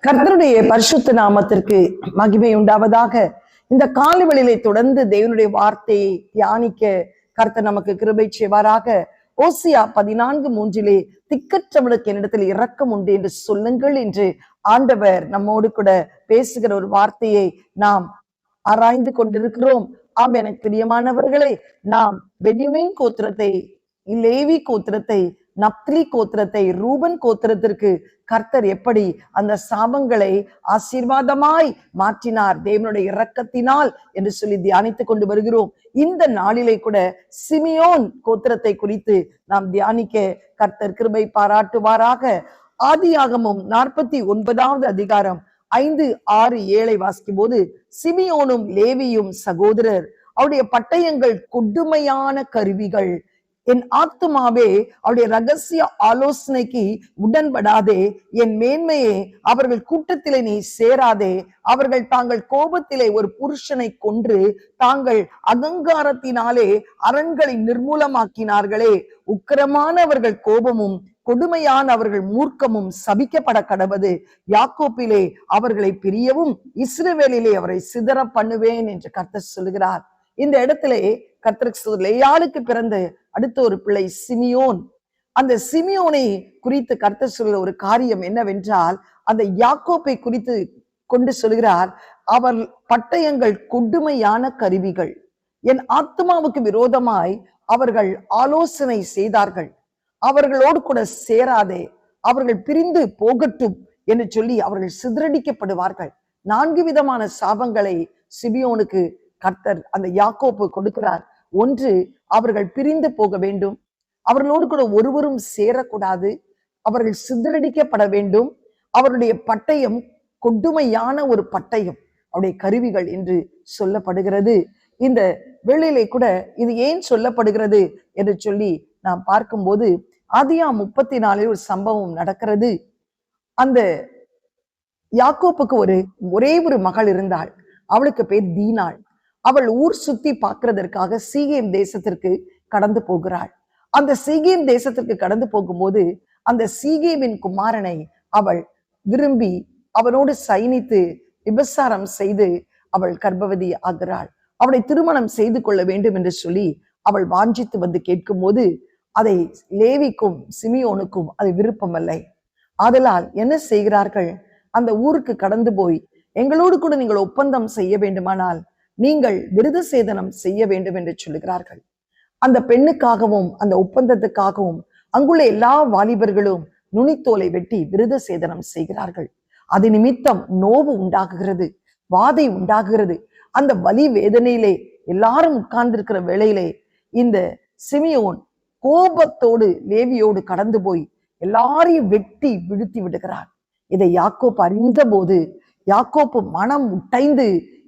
கர்த்தருடைய பரிசுத்த நாமத்திற்கு மகிமை உண்டாவதாக. இந்த காலவெளியிலே தொடர்ந்து தேவனுடைய வார்த்தையை தியானிக்க கர்த்தர் நமக்கு கிருபை செய்வாராக. ஓசியா 14:3 திக்கற்றவனுக்கு என்னிடத்தில் இரக்கம் உண்டு என்று சொல்லுங்கள் என்று ஆண்டவர் நம்மோடு கூட பேசுகிற ஒரு வார்த்தையை நாம் ஆராய்ந்து கொண்டிருக்கிறோம். ஆம், எனக்கு பிரியமானவர்களே, நாம் பென்யமீன் கோத்திரத்தை, லேவி கோத்திரத்தை, நப்தலி கோத்திரத்தை, ரூபன் கோத்திரத்திற்கு கர்த்தர் எப்படி அந்த சாபங்களை ஆசீர்வாதமாய் மாற்றினார் தேவனுடைய இரக்கத்தினால் என்று சொல்லி தியானித்துக் கொண்டு வருகிறோம். இந்த நாளிலே கூட சிமியோன் கோத்திரத்தை குறித்து நாம் தியானிக்க கர்த்தர் கிருபை பாராட்டுவாராக. ஆதியாகமம் 49வது அதிகாரம் 5, 6, 7 வாசிக்கும் போது, சிமியோனும் லேவியும் சகோதரர், அவருடைய பட்டயங்கள் கொடுமையான கருவிகள். என் ஆத்துமாவே அவருடைய ரகசிய ஆலோசனைக்கு உடன்படாதே, என் மேன்மையே அவர்கள் கூட்டத்திலே நீ சேராதே. அவர்கள் தாங்கள் கோபத்திலே ஒரு புருஷனை கொன்று தாங்கள் அகங்காரத்தினாலே அரண்களை நிர்மூலமாக்கினார்களே. உக்கிரமான அவர்கள் கோபமும் கொடுமையான அவர்கள் மூர்க்கமும் சபிக்கப்பட கடவது. யாக்கோப்பிலே அவர்களை பிரியவும் இஸ்ரவேலிலே அவரை சிதற பண்ணுவேன் என்று கர்த்தர் சொல்லுகிறார். இந்த இடத்திலே கர்த்தர் லேயாளுக்கு பிறந்த அடுத்த ஒரு பிள்ளை சிமியோன். அந்த சிமியோனை குறித்து கர்த்தர் சொல்கிற ஒரு காரியம் என்னவென்றால், அந்த யாக்கோப்பை குறித்து கொண்டு சொல்கிறார், அவர் பட்டயங்கள் கொடுமையான கருவிகள். என் ஆத்மாவுக்கு விரோதமாய் அவர்கள் ஆலோசனை செய்தார்கள், அவர்களோடு கூட சேராதே, அவர்கள் பிரிந்து போகட்டும் என்று சொல்லி அவர்கள் சிதறடிக்கப்படுவார்கள். 4 விதமான சாபங்களை சிமியோனுக்கு கர்த்தர் அந்த யாக்கோப்பு கொடுக்கிறார். ஒன்று, அவர்கள் பிரிந்து போக வேண்டும், அவர்களோடு கூட ஒருவரும் சேரக்கூடாது, அவர்கள் சிதறடிக்கப்பட வேண்டும், அவருடைய பட்டயம் கொடுமையான ஒரு பட்டயம், அவருடைய கருவிகள் என்று சொல்லப்படுகிறது. இந்த வேளையிலே கூட இது ஏன் சொல்லப்படுகிறது என்று சொல்லி நாம் பார்க்கும்போது, ஆதியாகமம் 34 ஒரு சம்பவம் நடக்கிறது. அந்த யாக்கோப்புக்கு ஒரே ஒரு மகள் இருந்தாள். அவளுக்கு பேர் தீனாள். அவள் ஊர் சுத்தி பார்க்கிறதற்காக சீகேம் தேசத்திற்கு கடந்து போகிறாள். அந்த சீகேம் தேசத்திற்கு கடந்து போகும்போது அந்த சீகேமின் குமாரனை அவள் விரும்பி அவனோடு சயனித்து விபசாரம் செய்து அவள் கர்ப்பவதி ஆகிறாள். அவளை திருமணம் செய்து கொள்ள வேண்டும் என்று சொல்லி அவள் வாஞ்சித்து வந்து கேட்கும் போது, அதை லேவிக்கும் சிமியோனுக்கும் அது விருப்பமில்லை. ஆதலால் என்ன செய்கிறார்கள், அந்த ஊருக்கு கடந்து போய், எங்களோடு கூட நீங்கள் ஒப்பந்தம் செய்ய வேண்டுமானால் நீங்கள் விருத சேதனம் செய்ய வேண்டும் என்று சொல்லுகிறார்கள். அந்த பெண்ணுக்காகவும் அந்த ஒப்பந்தத்துக்காகவும் அங்குள்ள எல்லா வாலிபர்களும் நுனித்தோலை வெட்டி விருத சேதனம் செய்கிறார்கள். அது நிமித்தம் நோவு உண்டாகுகிறது, வாதை உண்டாகுகிறது. அந்த வலி வேதனையிலே எல்லாரும் உட்கார்ந்திருக்கிற வேளையிலே இந்த சிமியோன் கோபத்தோடு லேவியோடு கடந்து போய் எல்லாரையும் வெட்டி வீழ்த்தி விடுகிறார். இதை யாக்கோப்பு அறிந்த போது யாக்கோப்பு மனம் உடைந்து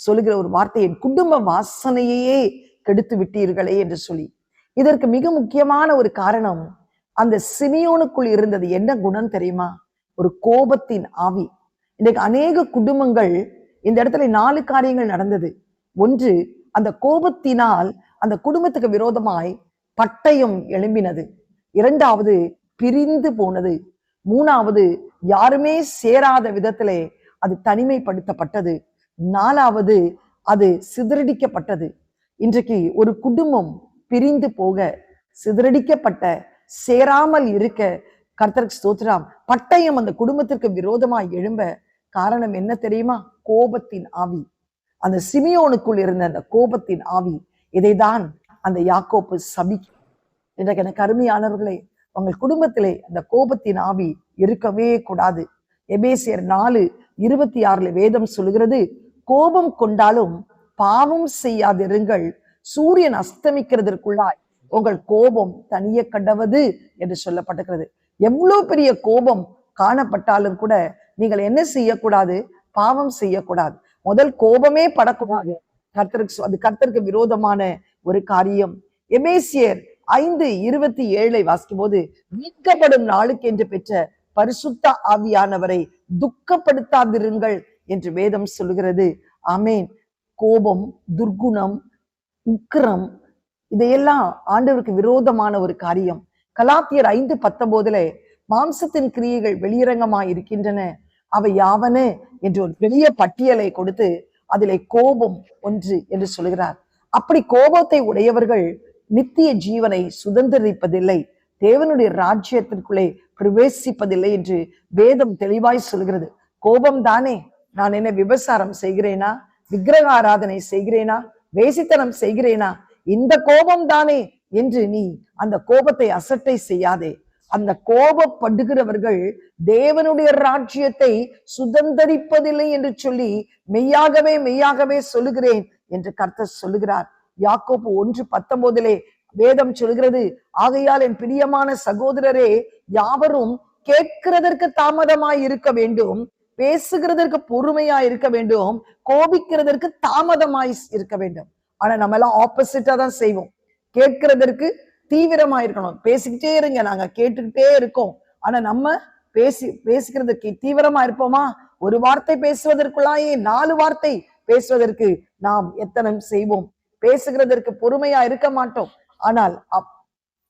சொல்லுகிற ஒரு வார்த்தை, என் குடும்ப வாசனையே கெடுத்து விட்டீர்களே என்று சொல்லி. இதற்கு மிக முக்கியமான ஒரு காரணம், அந்த சிமியோனுக்குள் இருந்தது என்ன குணம் தெரியுமா? ஒரு கோபத்தின் ஆவி. இன்றைக்கு அநேக குடும்பங்கள், இந்த இடத்துல 4 காரியங்கள் நடந்தது. ஒன்று, அந்த கோபத்தினால் அந்த குடும்பத்துக்கு விரோதமாய் பட்டயம் எழும்பினது. 2வது, பிரிந்து போனது. 3வது, யாருமே சேராத விதத்திலே அது தனிமைப்படுத்தப்பட்டது. 4வது, அது சிதறடிக்கப்பட்டது. இன்றைக்கு ஒரு குடும்பம் பிரிந்து போக, சிதறடிக்கப்பட்ட, சேராமல் இருக்க கர்த்தருக்கு ஸ்தோத்திரம், பட்டயம் அந்த குடும்பத்திற்கு விரோதமாய் எழும்ப காரணம் என்ன தெரியுமா? கோபத்தின் ஆவி. அந்த சிமியோனுக்குள் இருந்த அந்த கோபத்தின் ஆவி. இதைதான் அந்த யாக்கோப்பு சபிக்கும். இன்றைக்கு எனக்கு அருமையானவர்களே, உங்கள் குடும்பத்திலே அந்த கோபத்தின் ஆவி இருக்கவே கூடாது. எபேசியர் 4:26 வேதம் சொல்லுகிறது, கோபம் கொண்டாலும் பாவம் செய்யாதிருங்கள், சூரியன் அஸ்தமிக்கிறதற்குள்ளாய் உங்கள் கோபம் தனிய கடவது என்று சொல்லப்பட்டிருக்கிறது. எவ்வளவு பெரிய கோபம் காணப்பட்டாலும் கூட நீங்கள் என்ன செய்யக்கூடாது? பாவம் செய்யக்கூடாது. முதல் கோபமே படக்கூடாது. அது கர்த்தருக்கு விரோதமான ஒரு காரியம். எபேசியர் 5:27 வாசிக்கும் போது, மீட்கப்படும் நாளுக்கு என்று பெற்ற பரிசுத்த ஆவியானவரை துக்கப்படுத்தாதிருங்கள் என்று வேதம் சொல்லுகிறது. ஆமேன். கோபம், துர்குணம், உக்கிரம், இதையெல்லாம் ஆண்டவருக்கு விரோதமான ஒரு காரியம். கலாத்தியர் 5:19 மாம்சத்தின் கிரியைகள் வெளியரங்கமாய் இருக்கின்றன, அவை யாவன என்று ஒரு பெரிய பட்டியலை கொடுத்து அதிலே கோபம் ஒன்று என்று சொல்கிறார். அப்படி கோபத்தை உடையவர்கள் நித்திய ஜீவனை சுதந்திரிப்பதில்லை, தேவனுடைய ராஜ்யத்திற்குள்ளே பிரவேசிப்பதில்லை என்று வேதம் தெளிவாய் சொல்கிறது. கோபம் தானே. நான் என்ன விபசாரம் செய்கிறேனா, விக்கிரக ஆராதனை செய்கிறேனா, வேசித்தனம் செய்கிறேனா? இந்த கோபம் தானே என்று நீ அந்த கோபத்தை அசட்டை செய்யாதே. அந்த கோபப்படுகிறவர்கள் தேவனுடைய ராஜ்யத்தை சுதந்திரிப்பதில்லை என்று சொல்லி மெய்யாகவே மெய்யாகவே சொல்லுகிறேன் என்று கர்த்தர் சொல்லுகிறார். யாக்கோபு 1:19 வேதம் சொல்கிறது, ஆகையால் என் பிரியமான சகோதரரே, யாவரும் கேட்கிறதற்கு தாமதமாய் இருக்க வேண்டும், பேசுகிறதற்கு பொறுமையா இருக்க வேண்டும், கோபிக்கிறதற்கு தாமதமாய் இருக்க வேண்டும். ஆனா நம்ம எல்லாம் ஆப்போசிட்டா தான் செய்வோம். கேட்கிறதற்கு தீவிரமா இருக்கணும், பேசிக்கிட்டே இருங்க, நாங்க கேட்டுக்கிட்டே இருக்கோம். ஆனா நம்ம பேசிக்கிறதுக்கு தீவிரமா இருப்போமா? ஒரு வார்த்தை பேசுவதற்குள்ளாயே 4 வார்த்தை பேசுவதற்கு நாம் எத்தனம் செய்வோம். பேசுகிறதற்கு பொறுமையா இருக்க மாட்டோம். ஆனால்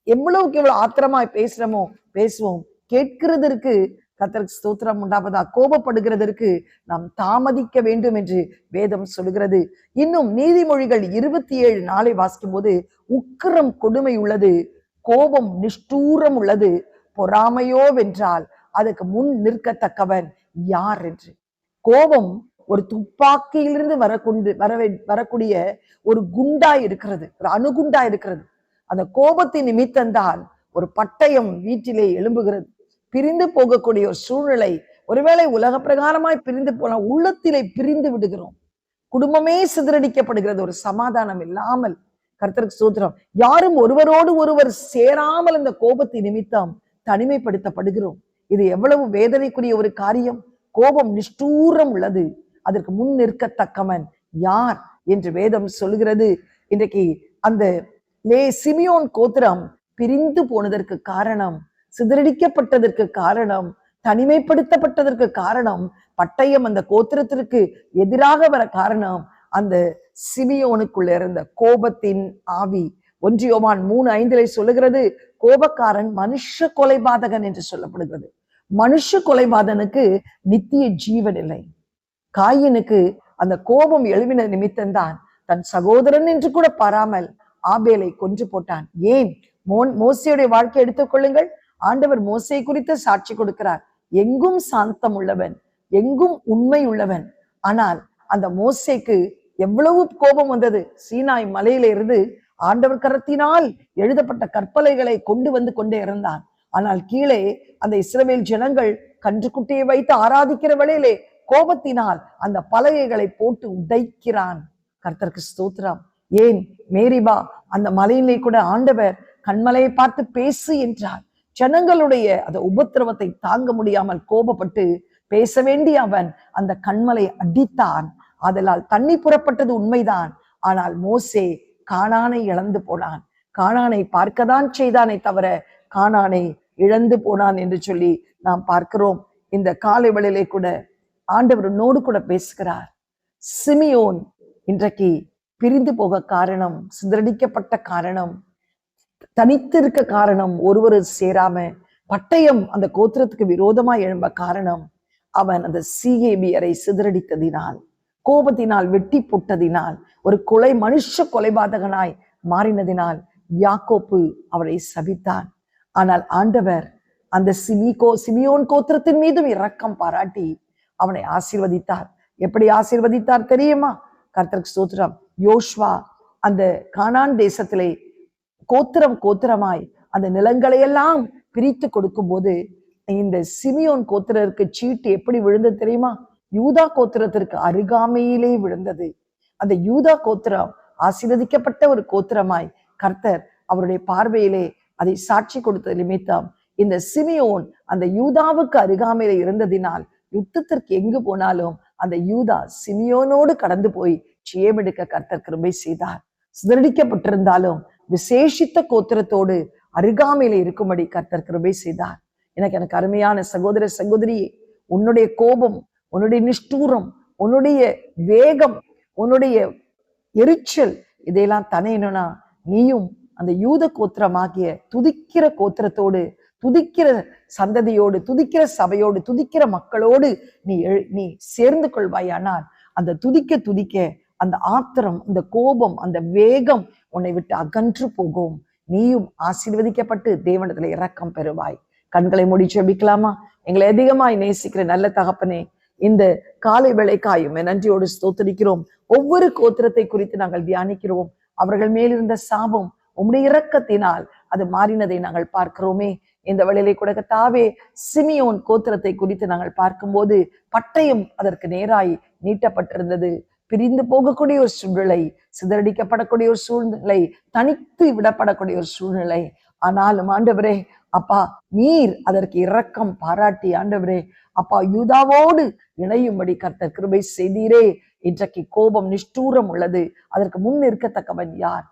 எவ்வளவுக்கு எவ்வளவு ஆத்திரமாய் பேசுறோமோ பேசுவோம். கேட்கிறதற்கு கர்த்தருக்கு ஸ்தோத்திரம் உண்டாவதா. கோபப்படுகிறதற்கு நாம் தாமதிக்க வேண்டும் என்று வேதம் சொல்கிறது. இன்னும் நீதிமொழிகள் 27:4 வாசிக்கும் போது, உக்கிரம் கொடுமை உள்ளது, கோபம் நிஷ்டூரம் உள்ளது, பொறாமையோ வென்றால் அதுக்கு முன் நிற்கத்தக்கவன் யார் என்று. கோபம் ஒரு துப்பாக்கியிலிருந்து வரக்கூடிய ஒரு குண்டா இருக்கிறது, ஒரு அணுகுண்டா இருக்கிறது. அந்த கோபத்தின் நிமித்தம்தான் ஒரு பட்டயம் வீட்டிலே எழும்புகிறது. பிரிந்து போகக்கூடிய ஒரு சூழ்நிலை, ஒருவேளை உலக பிரகாரமாய் பிரிந்து போன உள்ளத்திலே பிரிந்து விடுகிறோம். குடும்பமே சிதறடிக்கப்படுகிறது, ஒரு சமாதானம் இல்லாமல். கர்த்தருக்கு ஸ்தோத்திரம். யாரும் ஒருவரோடு ஒருவர் சேராமல் இந்த கோபத்தின் நிமித்தம் தனிமைப்படுத்தப்படுகிறோம். இது எவ்வளவு வேதனைக்குரிய ஒரு காரியம். கோபம் நிஷ்டூரம் உள்ளது, அதற்கு முன் நிற்கத்தக்கவன் யார் என்று வேதம் சொல்கிறது. இன்றைக்கு அந்த சிமியோன் கோத்திரம் பிரிந்து போனதற்கு காரணம், சிதறடிக்கப்பட்டதற்கு காரணம், தனிமைப்படுத்தப்பட்டதற்கு காரணம், பட்டயம் அந்த கோத்திரத்திற்கு எதிராக வர காரணம் அந்த சிமியோனுக்குள்ள இருந்த கோபத்தின் ஆவி. 1 யோவான் 3:5 சொல்லுகிறது, கோபக்காரன் மனுஷ கொலைபாதகன் என்று சொல்லப்படுகிறது. மனுஷ கொலைபாதனுக்கு நித்திய ஜீவன் இல்லை. காயினுக்கு அந்த கோபம் எழுவின நிமித்தம்தான் தன் சகோதரன் என்று கூட பாராமல் ஆபேலை கொன்று போட்டான். ஏன்? மோசேயுடைய வாழ்க்கை எடுத்துக்கொள்ளுங்கள். ஆண்டவர் மோசே குறித்து சாட்சி கொடுக்கிறார். எங்கும் சாந்தம் உள்ளவன், எங்கும் உண்மை உள்ளவன். ஆனால் அந்த மோசேக்கு எவ்வளவு கோபம் வந்தது. சீனாய் மலையில இருந்து ஆண்டவர் கரத்தினால் எழுதப்பட்ட கற்பலைகளை கொண்டு வந்து கொண்டே இருந்தான். ஆனால் கீழே அந்த இஸ்ரவேல் ஜனங்கள் கன்றுக்குட்டியை வைத்து ஆராதிக்கிற வேளையிலே கோபத்தினால் அந்த பலகைகளை போட்டு உடைக்கிறான். கர்த்தருக்கு ஸ்தோத்திரம். ஏன்? மேரிபா அந்த மலையிலே கூட ஆண்டவர் கண்மலையை பார்த்து பேசு என்றார். ஜனங்களுடைய அந்த உபத்திரவத்தை தாங்க முடியாமல் கோபப்பட்டு பேச வேண்டிய அவன் அந்த கண்மலை அடித்தான். அதனால் தண்ணி புறப்பட்டது உண்மைதான். ஆனால் மோசே கானானை இழந்து போனான். கானானை பார்க்கதான் செய்தானே தவிர கானானை இழந்து போனான் என்று சொல்லி நாம் பார்க்கிறோம். இந்த காலை வேளையிலே கூட ஆண்டவரோடு கூட பேசுகிறார். சிமியோன் இன்றைக்கு பிரிந்து போக காரணம், சிதறடிக்கப்பட்ட காரணம், தனித்திருக்க காரணம், ஒருவர் சேராம பட்டயம் அந்த கோத்திரத்துக்கு விரோதமா எழும்ப காரணம், அவன் அந்த சிகேபியரை சிதறடித்ததினால், கோபத்தினால் வெட்டி போட்டதினால், ஒரு மனுஷ கொலைபாதகனாய் மாறினதினால் யாக்கோப்பு அவரை சபித்தான். ஆனால் ஆண்டவர் அந்த சிமியோன் கோத்திரத்தின் மீதும் இரக்கம் பாராட்டி அவனை ஆசீர்வதித்தார். எப்படி ஆசீர்வதித்தார் தெரியுமா? கர்த்தருக்கு ஸ்தோத்திரம். யோசுவா அந்த கானான் தேசத்திலே கோத்திரம் கோத்திரமாய் அந்த நிலங்களை எல்லாம் பிரித்து கொடுக்கும் போது இந்த சிமியோன் கோத்திரருக்கு சீட்டு எப்படி விழுந்தது தெரியுமா? யூதா கோத்திரத்திற்கு அருகாமையிலே விழுந்தது. அந்த யூதா கோத்திரம் ஆசீர்வதிக்கப்பட்ட ஒரு கோத்திரமாய் கர்த்தர் அவருடைய பார்வையிலே அதை சாட்சி கொடுத்த நிமித்தம் இந்த சிமியோன் அந்த யூதாவுக்கு அருகாமையில இருந்ததினால் யுத்தத்திற்கு எங்கு போனாலும் அந்த யூதா சிமியோனோடு கடந்து போய் ஜெயமெடுக்க கர்த்தர் கிருபை செய்தார். சிதறடிக்கப்பட்டிருந்தாலும் விசேஷித்த கோத்திரத்தோடு அருகாமையில இருக்கும்படி கர்த்தர் கிருபை செய்தார். எனக்கு அருமையான சகோதர சகோதரியே, உன்னுடைய கோபம், உன்னுடைய நிஷ்டூரம், உன்னுடைய வேகம், உன்னுடைய எரிச்சல் இதையெல்லாம் தனையணும்னா நீயும் அந்த யூத கோத்திரமாகிய துதிக்கிற கோத்திரத்தோடு துதிக்கிற சந்ததியோடு, துதிக்கிற சபையோடு, துதிக்கிற மக்களோடு நீ சேர்ந்து கொள்வாயானால் அந்த துதிக்க துதிக்க அந்த ஆத்திரம், அந்த கோபம், அந்த வேகம் உன்னை விட்டு அகன்று போகும். நீயும் ஆசீர்வதிக்கப்பட்டு தேவனிடத்துல இரக்கம் பெறுவாய். கண்களை மூடி ஜெபிக்கலாமா? எங்களை அதிகமாய் நேசிக்கிற நல்ல தகப்பனே, இந்த காலை வேளைக்காயும் நன்றியோடு ஸ்தோத்திரிக்கிறோம். ஒவ்வொரு கோத்திரத்தை குறித்து நாங்கள் தியானிக்கிறோம். அவர்கள் மேலிருந்த சாபம் உம்முடைய இரக்கத்தினால் அது மாறினதை நாங்கள் பார்க்கிறோமே. இந்த வேளையிலே கூட கர்த்தாவே, சிமியோன் கோத்திரத்தை குறித்து நாங்கள் பார்க்கும்போது பட்டயம் அதற்கு நேராய் நீட்டப்பட்டிருந்தது. பிரிந்து போகக்கூடிய ஒரு சூழ்நிலை, சிதறடிக்கப்படக்கூடிய ஒரு சூழ்நிலை, தனித்து விடப்படக்கூடிய ஒரு சூழ்நிலை. ஆனாலும் ஆண்டவரே அப்பா, நீர் அதற்கு இரக்கம் பாராட்டி ஆண்டவரே அப்பா யூதாவோடு இணையும்படி கர்த்தர் கிருபை செய்தீரே. இன்றைக்கு கோபம் நிஷ்டூரம் உள்ளது, அதற்கு முன் இருக்கத்தக்கவன் யார்?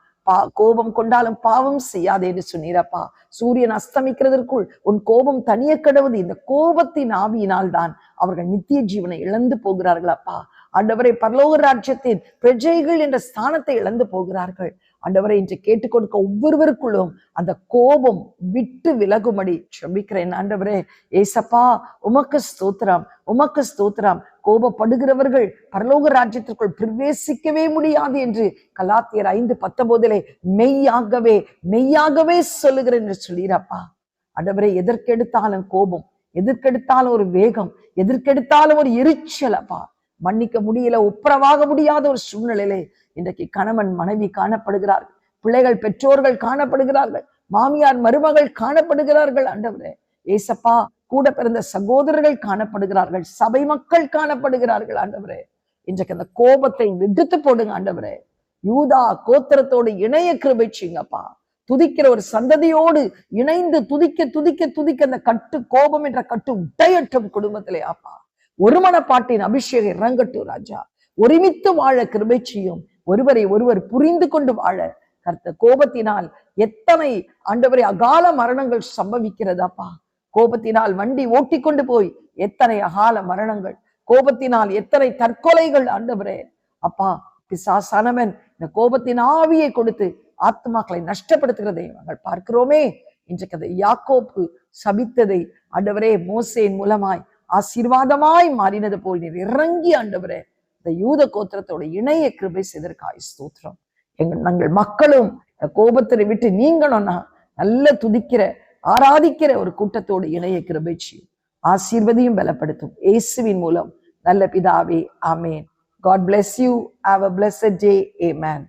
கோபம் கொண்டாலும் பாவம் செய்யாதே என்று சொன்னீரப்பா. சூரியன் அஸ்தமிக்கிறதற்குள் உன் கோபம் தனிய கடவுது. இந்த கோபத்தின் ஆவியினால் தான் அவர்கள் நித்திய ஜீவனை இழந்து போகிறார்கள் அப்பா. ஆண்டவரை, பரலோக ராஜ்யத்தின் பிரஜைகள் என்ற ஸ்தானத்தை இழந்து போகிறார்கள். ஆண்டவரை, இன்று கேட்டுக் கொடுக்க ஒவ்வொருவருக்குள்ளும் அந்த கோபம் விட்டு விலகும்படி ஜெபிக்கிறேன். ஆண்டவரே ஏசப்பா, உமக்கு ஸ்தோத்திரம், உமக்கு ஸ்தோத்திரம். கோபப்படுகிறவர்கள் பரலோக ராஜ்யத்திற்குள் பிரவேசிக்கவே முடியாது என்று கலாத்தியர் 5:19 மெய்யாகவே மெய்யாகவே சொல்லுகிறேன் என்று சொல்லிறப்பா. ஆண்டவரே, எதற்கெடுத்தாலும் கோபம், எதற்கெடுத்தாலும் ஒரு வேகம், எதற்கெடுத்தாலும் ஒரு எரிச்சல் அப்பா. மன்னிக்க முடியல, ஒப்புரவாக முடியாத ஒரு சூழ்நிலையிலே இன்றைக்கு கணவன் மனைவி காணப்படுகிறார்கள், பிள்ளைகள் பெற்றோர்கள் காணப்படுகிறார்கள், மாமியார் மருமகள் காணப்படுகிறார்கள். ஆண்டவரே ஏசப்பா, கூட பிறந்த சகோதரர்கள் காணப்படுகிறார்கள், சபை மக்கள் காணப்படுகிறார்கள். ஆண்டவரே, இன்றைக்கு அந்த கோபத்தை விடுத்து போடுங்க ஆண்டவரே. யூதா கோத்திரத்தோடு இணைய கிருபை செய்யுங்கப்பா. துதிக்கிற ஒரு சந்ததியோடு இணைந்து துதிக்க துதிக்க துதிக்க அந்த கட்டு, கோபம் என்ற கட்டு உடையட்டும் குடும்பத்திலே அப்பா. ஒரு மனப்பாட்டின் அபிஷேகம் இறங்கட்டும் ராஜா. ஒருமித்து வாழ கிருபை செய்யும், ஒருவரை ஒருவர் புரிந்து கொண்டு வாழ. கர்த்தர், கோபத்தினால் எத்தனை ஆண்டவரை அகால மரணங்கள் சம்பவிக்கிறதாப்பா. கோபத்தினால் வண்டி ஓட்டி கொண்டு போய் எத்தனை அகால மரணங்கள், கோபத்தினால் எத்தனை தற்கொலைகள். ஆண்டவரே அப்பா, பிசாசானவன் இந்த கோபத்தின் ஆவியை கொடுத்து ஆத்மாக்களை நஷ்டப்படுத்துகிறதை நாங்கள் பார்க்கிறோமே. இன்றைக்கு அதை யாக்கோப்பு சபித்ததை ஆண்டவரே மோசேயின் மூலமாய் ஆசீர்வாதமாய் மாறினது போல் நீர் இறங்கி ஆண்டவரே இந்த யூத கோத்திரத்தோட இணைய கிருபை செய்தற்காய் ஸ்தோத்திரம். நாங்கள் மக்களும் கோபத்தை விட்டு நீங்கணும்னா நல்ல துதிக்கிற ஆராதிக்கிற ஒரு கூட்டத்தோடு இணைய கிருபை செய்யும், ஆசீர்வதியும் பலப்படுத்தும். இயேசுவின் மூலம் நல்ல பிதாவே, ஆமேன். God bless you. Have a blessed day. Amen.